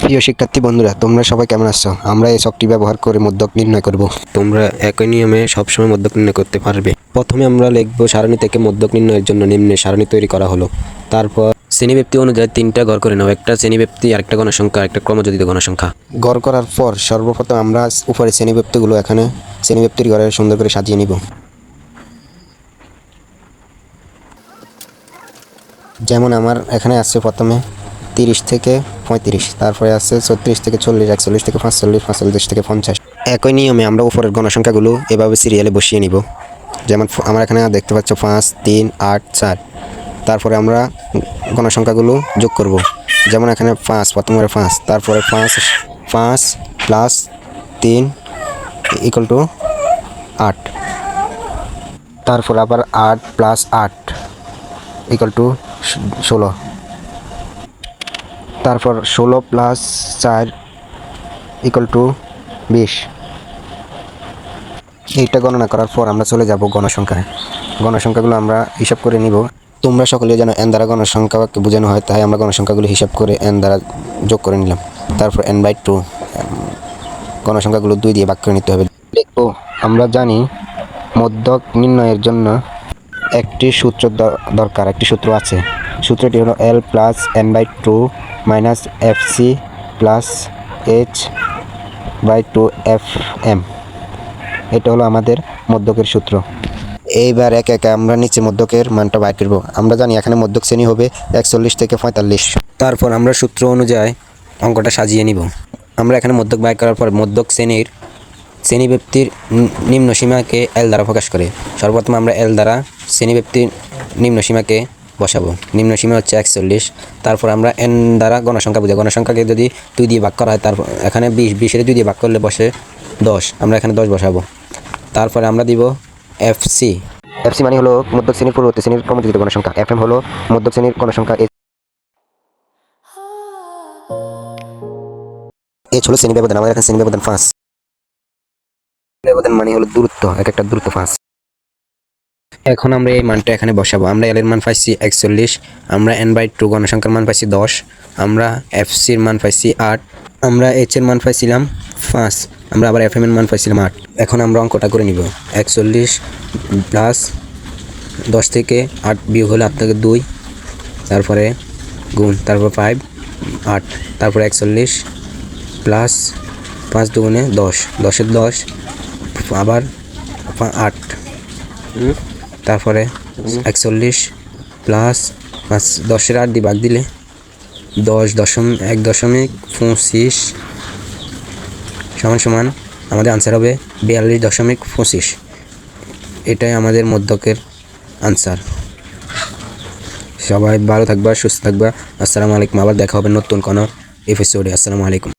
প্রিয় শিক্ষার্থী বন্ধুরা, তোমরা সবাই কেমন আছো? আমরা এই ছকটি ব্যবহার করে মধ্যক নির্ণয় করব। তোমরা একই নিয়মে সবসময় মধ্যক নির্ণয় করতে পারবে। প্রথমে আমরা লিখব সারণী থেকে মধ্যক নির্ণয়ের জন্য নিম্নে সারণী তৈরি করা হলো। তারপর শ্রেণীব্যক্তি অনুযায়ী 3টা ঘর করে নাও। একটা শ্রেণীব্যক্তি, আরেকটা গণসংখ্যা, একটা ক্রমযোজিত গণসংখ্যা। ঘর করার পর সর্বপ্রথম আমরা উপরে শ্রেণীব্যক্তিগুলো এখানে শ্রেণীব্যক্তির ঘরে সুন্দর করে সাজিয়ে নিব। যেমন আমার এখানে আছে প্রথমে 30 থেকে 35, তারপরে আছে 36 থেকে 40, 41 থেকে 45, 45 থেকে 50। একই নিয়মে আমরা উপরের গণসংখ্যাগুলো এভাবে সিরিয়ালে বসিয়ে নিব। যেমন আমার এখানে দেখতে পাচ্ছ 5, 3, 8, 4। তারপরে আমরা গণসংখ্যাগুলো যোগ করব। যেমন এখানে 5, প্রথমে 5, তারপরে 5 প্লাস 3 ইকুয়াল টু 8। তারপর আবার 8 প্লাস 8 ইকুয়াল টু 16। তারপর 16 প্লাস 4 ইকুয়াল টু 20। এইটা গণনা করার পর আমরা চলে যাব গণসংখ্যায়। গণসংখ্যাগুলো আমরা হিসাব করে নিব। তোমরা সকলে যেন n দ্বারা গণসংখ্যাকে বোঝানো হয়, তাই আমরা গণসংখ্যাগুলো হিসাব করে n দ্বারা যোগ করে নিলাম। তারপর n/2 গণসংখ্যাগুলো 2 দিয়ে ভাগ করে নিতে হবে। দেখো, আমরা জানি মধ্যক নির্ণয়ের জন্য একটি সূত্র দরকার, একটি সূত্র আছে। সূত্রটি হলো L plus n/2 minus FC plus H/2 FM। এটা হলো আমাদের মধ্যকের সূত্র। এইবার একে একে আমরা নিচে মধ্যকের মানটা বাইর করব। আমরা জানি এখানে মধ্যক শ্রেণী হবে 41 থেকে 45। তারপর আমরা সূত্র অনুযায়ী অঙ্কটা সাজিয়ে নিব। আমরা এখানে মধ্যক বাইর করার পর মধ্যক শ্রেণীর শ্রেণীব্যক্তির নিম্ন সীমাকে L দ্বারা প্রকাশ করে। সর্বপ্রথম আমরা L দ্বারা শ্রেণীব্যক্তির নিম্ন সীমাকে বসাবো। নিম্ন সীমা হচ্ছে 41। তারপর আমরা n দ্বারা গণসংখ্যা বোঝাই। গণসংখ্যাকে যদি 2 দিয়ে ভাগ করা হয়, তারপর এখানে 20 2 দিয়ে ভাগ করলে বসে 10। আমরা এখানে 10 বসাবো। তারপরে আমরা দিব FC। FC মানে হলো মধ্যক শ্রেণীর পূর্ববর্তী শ্রেণীর ক্রমযোজিত গণসংখ্যা। FM হলো মধ্যক শ্রেণীর গণসংখ্যা। H হলো শ্রেণী ব্যবধান। আমাদের এখানে শ্রেণী ব্যবধান 5। ব্যবধান মানে হলো দূরত্ব, এক একটা দূরত্ব 5। এখন আমরা এই মানটা এখানে বসাবো। আমরা L এর মান পাইছি 41, আমরা n/2 গণসংখ্যার মান পাইছি 10, আমরা FC এর মান পাইছি 8, আমরা H এর মান পাইছিলাম 5, আমরা আবার FM এর মান পাইছিলাম 8। এখন আমরা অঙ্কটা করে নিব। 41 প্লাস 10 থেকে 8 বিয়োগ হলে 8 থেকে 2, তারপরে গুণ, তারপর 5 8, তারপরে 41 প্লাস 5 দুগুণে 10, 10 10, আবার 8, তারপরে 41 প্লাস 10-এর 8 দিয়ে ভাগ দিলে 10.1.25 সমান আমাদের আনসার হবে 42.25। এটাই আমাদের মধ্যকের আনসার। সবাই ভালো থাকবা, সুস্থ থাকবা। আসসালামু আলাইকুম। আবার দেখা হবে নতুন কোনো এপিসোডে। আসসালামু আলাইকুম।